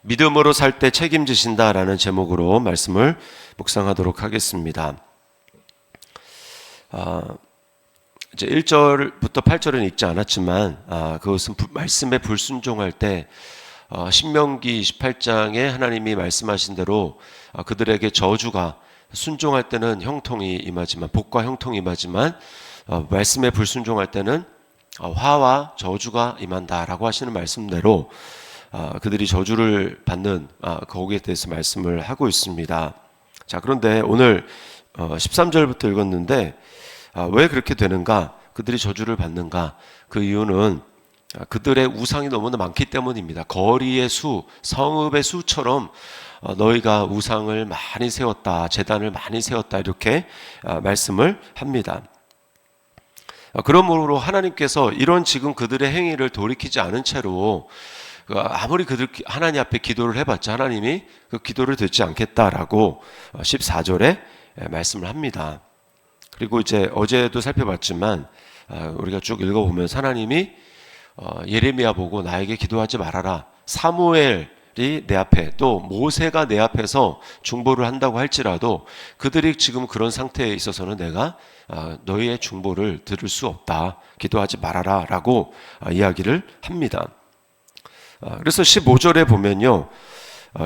믿음으로 살 때 책임지신다라는 제목으로 말씀을 묵상하도록 하겠습니다. 이제 1절부터 8절은 읽지 않았지만 그것은 말씀에 불순종할 때 신명기 28장에 하나님이 말씀하신 대로 그들에게 저주가, 순종할 때는 형통이 임하지만, 복과 형통이 임하지만 말씀에 불순종할 때는 화와 저주가 임한다라고 하시는 말씀대로 그들이 저주를 받는 거기에 대해서 말씀을 하고 있습니다. 자, 그런데 오늘 13절부터 읽었는데 왜 그렇게 되는가? 그들이 저주를 받는가? 그 이유는 그들의 우상이 너무나 많기 때문입니다. 거리의 수, 성읍의 수처럼 너희가 우상을 많이 세웠다, 제단을 많이 세웠다, 이렇게 말씀을 합니다. 그러므로 하나님께서 이런 지금 그들의 행위를 돌이키지 않은 채로 아무리 그들 하나님 앞에 기도를 해봤자 하나님이 그 기도를 듣지 않겠다라고 14절에 말씀을 합니다. 그리고 이제 어제도 살펴봤지만 우리가 쭉 읽어보면 하나님이 예레미야 보고 나에게 기도하지 말아라, 사무엘이 내 앞에, 또 모세가 내 앞에서 중보를 한다고 할지라도 그들이 지금 그런 상태에 있어서는 내가 너희의 중보를 들을 수 없다, 기도하지 말아라 라고 이야기를 합니다. 그래서 15절에 보면요,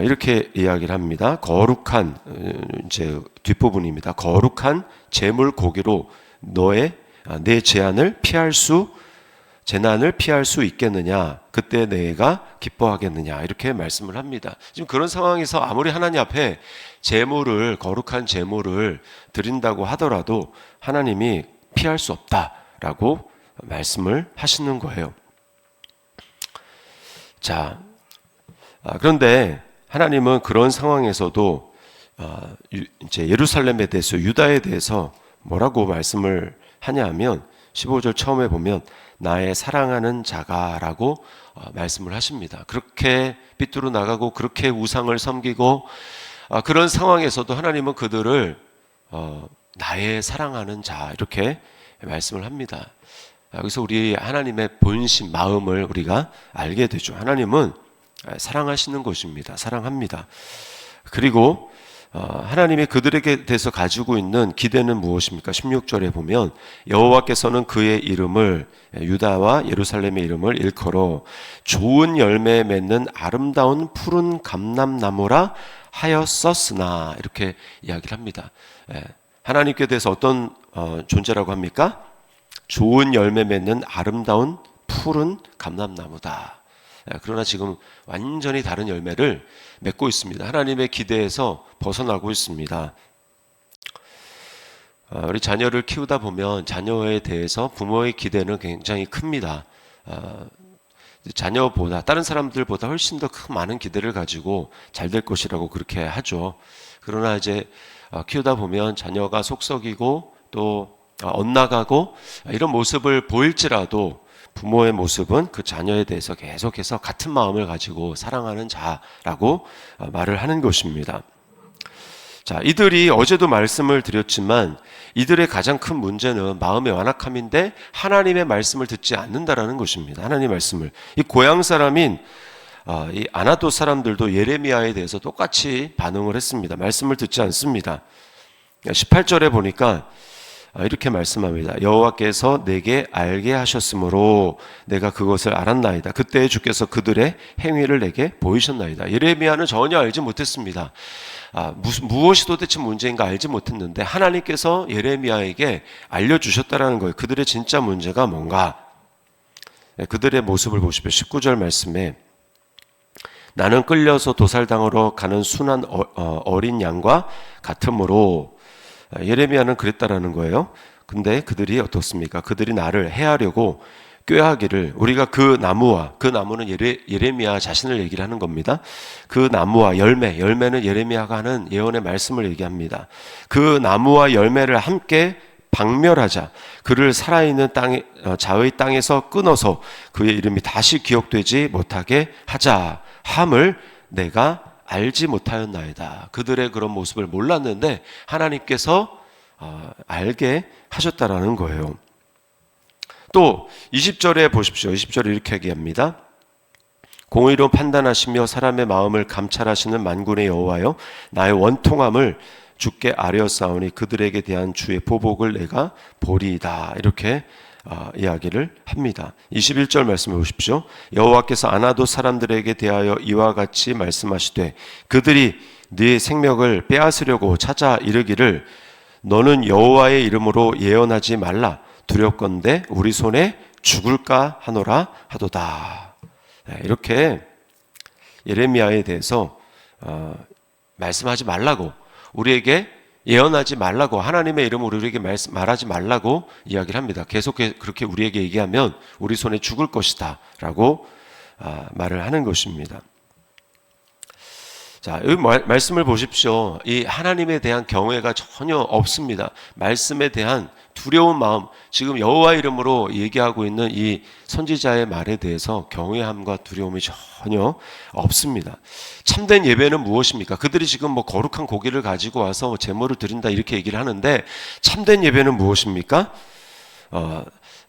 이렇게 이야기를 합니다. 거룩한, 이제 뒷부분입니다. 거룩한 제물 고기로 내 재난을 피할 수 있겠느냐? 그때 내가 기뻐하겠느냐? 이렇게 말씀을 합니다. 지금 그런 상황에서 아무리 하나님 앞에 거룩한 제물을 드린다고 하더라도 하나님이 피할 수 없다라고 말씀을 하시는 거예요. 자, 그런데 하나님은 그런 상황에서도 이제 예루살렘에 대해서, 유다에 대해서 뭐라고 말씀을 하냐면 15절 처음에 보면 나의 사랑하는 자가라고 말씀을 하십니다. 그렇게 삐뚤어 나가고 그렇게 우상을 섬기고 그런 상황에서도 하나님은 그들을 나의 사랑하는 자, 이렇게 말씀을 합니다. 여기서 우리 하나님의 본심, 마음을 우리가 알게 되죠. 하나님은 사랑하시는 것입니다. 사랑합니다. 그리고 하나님이 그들에게 대해서 가지고 있는 기대는 무엇입니까? 16절에 보면 여호와께서는 그의 이름을, 유다와 예루살렘의 이름을 일컬어 좋은 열매 맺는 아름다운 푸른 감람나무라 하였었으나, 이렇게 이야기를 합니다. 하나님께 대해서 어떤 존재라고 합니까? 좋은 열매 맺는 아름다운 푸른 감람나무다. 그러나 지금 완전히 다른 열매를 맺고 있습니다. 하나님의 기대에서 벗어나고 있습니다. 우리 자녀를 키우다 보면 자녀에 대해서 부모의 기대는 굉장히 큽니다. 자녀보다, 다른 사람들보다 훨씬 더 많은 기대를 가지고 잘 될 것이라고 그렇게 하죠. 그러나 이제 키우다 보면 자녀가 속썩이고 또 엇나가고 이런 모습을 보일지라도 부모의 모습은 그 자녀에 대해서 계속해서 같은 마음을 가지고 사랑하는 자라고 말을 하는 것입니다. 자, 이들이 어제도 말씀을 드렸지만 이들의 가장 큰 문제는 마음의 완악함인데 하나님의 말씀을 듣지 않는다라는 것입니다. 하나님의 말씀을. 이 고향 사람인 이 아나도 사람들도 예레미야에 대해서 똑같이 반응을 했습니다. 말씀을 듣지 않습니다. 18절에 보니까 이렇게 말씀합니다. 여호와께서 내게 알게 하셨으므로 내가 그것을 알았나이다. 그때 주께서 그들의 행위를 내게 보이셨나이다. 예레미야는 전혀 알지 못했습니다. 무엇이 도대체 문제인가 알지 못했는데 하나님께서 예레미야에게 알려주셨다라는 거예요. 그들의 진짜 문제가 뭔가. 그들의 모습을 보십시오. 19절 말씀에 나는 끌려서 도살당하러 가는 순한 어린 양과 같으므로, 예레미야는 그랬다라는 거예요. 근데 그들이 어떻습니까? 그들이 나를 해하려고 꾀하기를, 우리가 그 나무와, 그 나무는 예레미야 자신을 얘기를 하는 겁니다. 그 나무와 열매는 예레미야가 하는 예언의 말씀을 얘기합니다. 그 나무와 열매를 함께 박멸하자. 그를 살아있는 땅에, 자의 땅에서 끊어서 그의 이름이 다시 기억되지 못하게 하자 함을 내가 알지 못하였나이다. 그들의 그런 모습을 몰랐는데 하나님께서 알게 하셨다라는 거예요. 또 20절에 보십시오. 20절에 이렇게 얘기합니다. 공의로 판단하시며 사람의 마음을 감찰하시는 만군의 여호와여, 나의 원통함을 주께 아뢰었사오니 그들에게 대한 주의 보복을 내가 보리이다. 이렇게 이야기를 합니다. 21절 말씀해 보십시오. 여호와께서 아나도 사람들에게 대하여 이와 같이 말씀하시되 그들이 네 생명을 빼앗으려고 찾아 이르기를 너는 여호와의 이름으로 예언하지 말라. 두렵건대 우리 손에 죽을까 하노라 하도다. 이렇게 예레미야에 대해서 말씀하지 말라고, 우리에게 예언하지 말라고, 하나님의 이름으로 우리에게 말하지 말라고 이야기를 합니다. 계속 그렇게 우리에게 얘기하면 우리 손에 죽을 것이다 라고 말을 하는 것입니다. 자, 이 말씀을 보십시오. 이 하나님에 대한 경외가 전혀 없습니다. 말씀에 대한 두려운 마음, 지금 여호와 이름으로 얘기하고 있는 이 선지자의 말에 대해서 경외함과 두려움이 전혀 없습니다. 참된 예배는 무엇입니까? 그들이 지금 뭐 거룩한 고기를 가지고 와서 제물을 드린다 이렇게 얘기를 하는데, 참된 예배는 무엇입니까?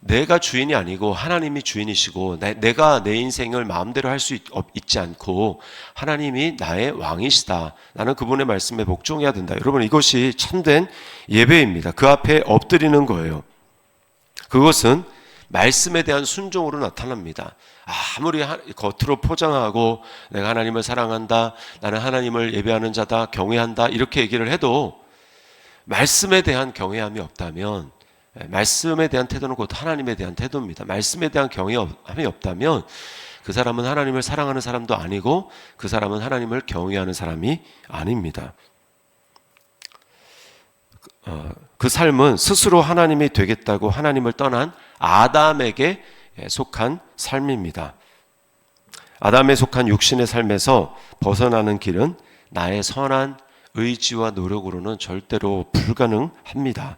내가 주인이 아니고 하나님이 주인이시고 내가 내 인생을 마음대로 할 수 있지 않고 하나님이 나의 왕이시다. 나는 그분의 말씀에 복종해야 된다. 여러분, 이것이 참된 예배입니다. 그 앞에 엎드리는 거예요. 그것은 말씀에 대한 순종으로 나타납니다. 아무리 겉으로 포장하고 내가 하나님을 사랑한다, 나는 하나님을 예배하는 자다, 경외한다 이렇게 얘기를 해도 말씀에 대한 경외함이 없다면, 말씀에 대한 태도는 곧 하나님에 대한 태도입니다. 말씀에 대한 경외함이 없다면 그 사람은 하나님을 사랑하는 사람도 아니고 그 사람은 하나님을 경외하는 사람이 아닙니다. 그 삶은 스스로 하나님이 되겠다고 하나님을 떠난 아담에게 속한 삶입니다. 아담에 속한 육신의 삶에서 벗어나는 길은 나의 선한 의지와 노력으로는 절대로 불가능합니다.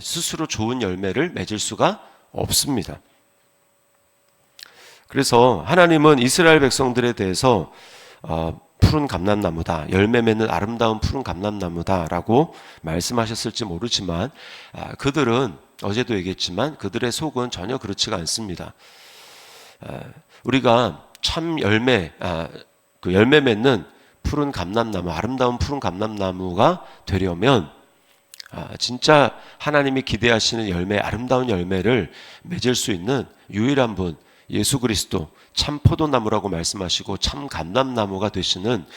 스스로 좋은 열매를 맺을 수가 없습니다. 그래서 하나님은 이스라엘 백성들에 대해서 푸른 감람나무다, 열매 맺는 아름다운 푸른 감람나무다라고 말씀하셨을지 모르지만 그들은, 어제도 얘기했지만 그들의 속은 전혀 그렇지가 않습니다. 우리가 참 열매, 그 열매 맺는 푸른 감람나무, 아름다운 푸른 감람나무가 되려면 진짜 하나님이 기대하시는 열매, 아름다운 열매를 맺을 수 있는 유일한 분, 예수 그리스도, 참 포도나무라고 말씀하시고 참 감람나무가 되시는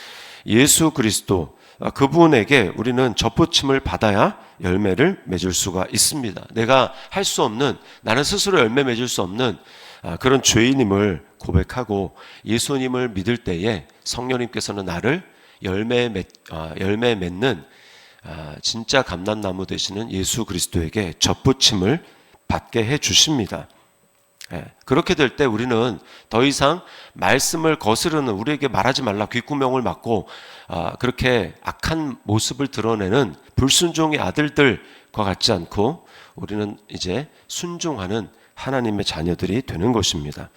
예수 그리스도, 그분에게 우리는 접붙임을 받아야 열매를 맺을 수가 있습니다. 내가 할 수 없는, 나는 스스로 열매 맺을 수 없는 그런 죄인임을 고백하고 예수님을 믿을 때에 성령님께서는 나를 열매 맺는 진짜 감람나무 되시는 예수 그리스도에게 접붙임을 받게 해 주십니다. 그렇게 될 때 우리는 더 이상 말씀을 거스르는, 우리에게 말하지 말라 귓구멍을 막고 그렇게 악한 모습을 드러내는 불순종의 아들들과 같지 않고 우리는 이제 순종하는 하나님의 자녀들이 되는 것입니다.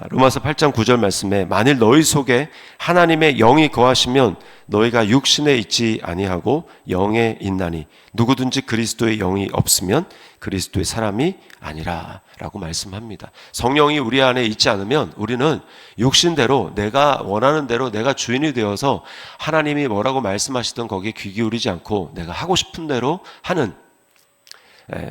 로마서 8장 9절 말씀에 만일 너희 속에 하나님의 영이 거하시면 너희가 육신에 있지 아니하고 영에 있나니 누구든지 그리스도의 영이 없으면 그리스도의 사람이 아니라 라고 말씀합니다. 성령이 우리 안에 있지 않으면 우리는 육신대로, 내가 원하는 대로 내가 주인이 되어서 하나님이 뭐라고 말씀하시던 거기에 귀 기울이지 않고 내가 하고 싶은 대로 하는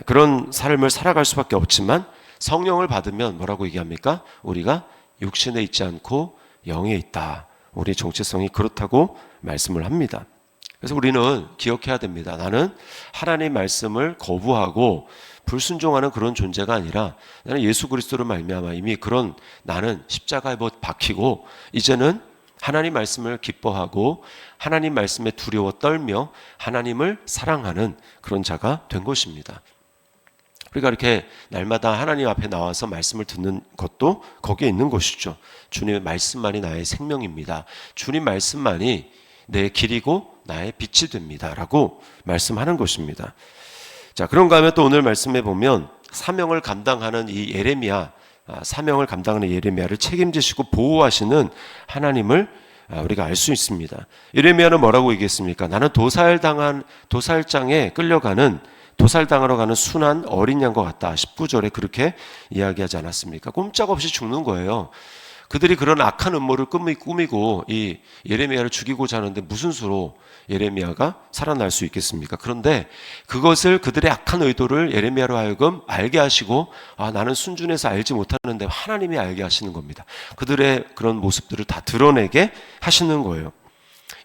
그런 삶을 살아갈 수밖에 없지만, 성령을 받으면 뭐라고 얘기합니까? 우리가 육신에 있지 않고 영에 있다. 우리의 정체성이 그렇다고 말씀을 합니다. 그래서 우리는 기억해야 됩니다. 나는 하나님 말씀을 거부하고 불순종하는 그런 존재가 아니라 나는 예수 그리스도로 말미암아 이미 그런, 나는 십자가에 박히고 이제는 하나님 말씀을 기뻐하고 하나님 말씀에 두려워 떨며 하나님을 사랑하는 그런 자가 된 것입니다. 우리가 이렇게 날마다 하나님 앞에 나와서 말씀을 듣는 것도 거기에 있는 것이죠. 주님의 말씀만이 나의 생명입니다. 주님 말씀만이 내 길이고 나의 빛이 됩니다. 라고 말씀하는 것입니다. 자, 그런가 하면 또 오늘 말씀해 보면 사명을 감당하는 이 예레미야, 사명을 감당하는 예레미야를 책임지시고 보호하시는 하나님을 우리가 알 수 있습니다. 예레미야는 뭐라고 얘기했습니까? 나는 도살장에 끌려가는, 도살당하러 가는 순한 어린 양과 같다. 19절에 그렇게 이야기하지 않았습니까? 꼼짝없이 죽는 거예요. 그들이 그런 악한 음모를 꾸미고 이 예레미야를 죽이고자 하는데 무슨 수로 예레미야가 살아날 수 있겠습니까? 그런데 그것을 그들의 악한 의도를 예레미야로 하여금 알게 하시고 나는 순준해서 알지 못하는데 하나님이 알게 하시는 겁니다. 그들의 그런 모습들을 다 드러내게 하시는 거예요.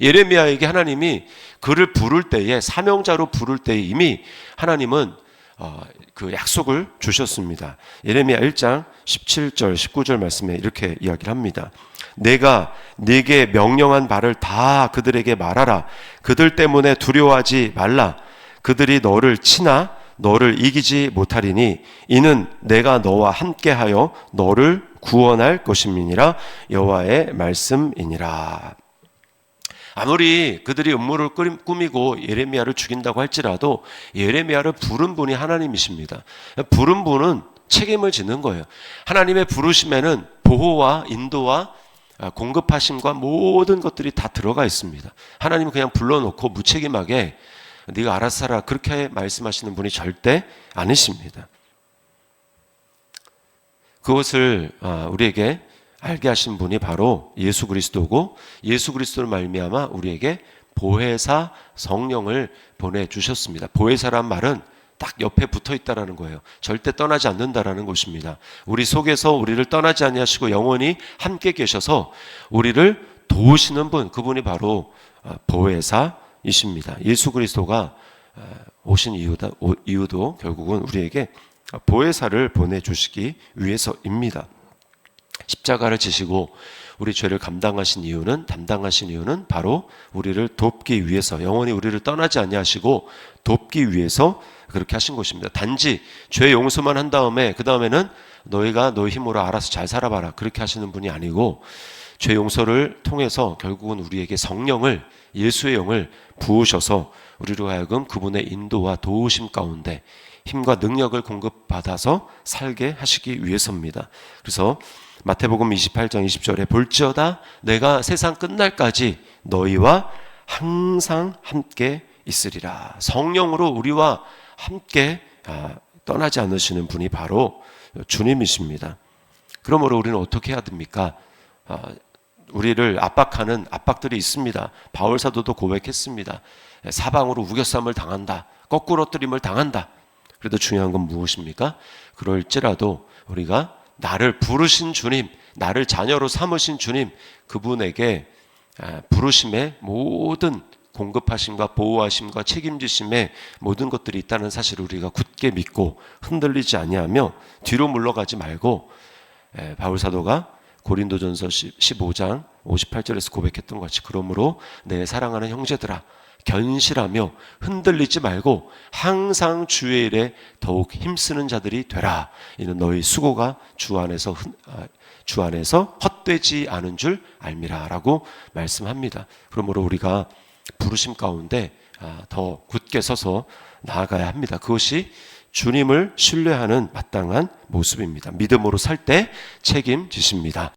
예레미야에게 하나님이 그를 부를 때에 사명자로 부를 때에 이미 하나님은 그 약속을 주셨습니다. 예레미야 1장 17절 19절 말씀에 이렇게 이야기를 합니다. 내가 네게 명령한 바를 다 그들에게 말하라. 그들 때문에 두려워하지 말라. 그들이 너를 치나 너를 이기지 못하리니 이는 내가 너와 함께하여 너를 구원할 것임이니라. 여호와의 말씀이니라. 아무리 그들이 음모를 꾸미고 예레미야를 죽인다고 할지라도 예레미야를 부른 분이 하나님이십니다. 부른 분은 책임을 지는 거예요. 하나님의 부르심에는 보호와 인도와 공급하심과 모든 것들이 다 들어가 있습니다. 하나님은 그냥 불러놓고 무책임하게 네가 알아서 살아 그렇게 말씀하시는 분이 절대 아니십니다. 그것을 우리에게 알게 하신 분이 바로 예수 그리스도고 예수 그리스도를 말미암아 우리에게 보혜사 성령을 보내주셨습니다. 보혜사란 말은 딱 옆에 붙어 있다라는 거예요. 절대 떠나지 않는다라는 것입니다. 우리 속에서 우리를 떠나지 아니하시고 영원히 함께 계셔서 우리를 도우시는 분, 그분이 바로 보혜사이십니다. 예수 그리스도가 오신 이유도 결국은 우리에게 보혜사를 보내주시기 위해서입니다. 십자가를 지시고 우리 죄를 담당하신 이유는 바로 우리를 돕기 위해서, 영원히 우리를 떠나지 아니하시고 돕기 위해서 그렇게 하신 것입니다. 단지 죄 용서만 한 다음에 그 다음에는 너희가 너희 힘으로 알아서 잘 살아봐라 그렇게 하시는 분이 아니고, 죄 용서를 통해서 결국은 우리에게 성령을, 예수의 영을 부으셔서 우리로 하여금 그분의 인도와 도우심 가운데 힘과 능력을 공급받아서 살게 하시기 위해서입니다. 그래서 마태복음 28장 20절에 볼지어다 내가 세상 끝날까지 너희와 항상 함께 있으리라. 성령으로 우리와 함께 떠나지 않으시는 분이 바로 주님이십니다. 그러므로 우리는 어떻게 해야 됩니까? 우리를 압박하는 압박들이 있습니다. 바울 사도도 고백했습니다. 사방으로 우겨쌈을 당한다. 거꾸로뜨림을 당한다. 그래도 중요한 건 무엇입니까? 그럴지라도 우리가 나를 부르신 주님, 나를 자녀로 삼으신 주님, 그분에게 부르심의 모든 공급하심과 보호하심과 책임지심의 모든 것들이 있다는 사실을 우리가 굳게 믿고 흔들리지 아니하며 뒤로 물러가지 말고, 바울 사도가 고린도전서 15장 58절에서 고백했던 것 같이, 그러므로 내 사랑하는 형제들아 견실하며 흔들리지 말고 항상 주의 일에 더욱 힘쓰는 자들이 되라. 이는 너희 수고가 주 안에서 헛되지 않은 줄 알미라 라고 말씀합니다. 그러므로 우리가 부르심 가운데 더 굳게 서서 나아가야 합니다. 그것이 주님을 신뢰하는 마땅한 모습입니다. 믿음으로 살 때 책임지십니다.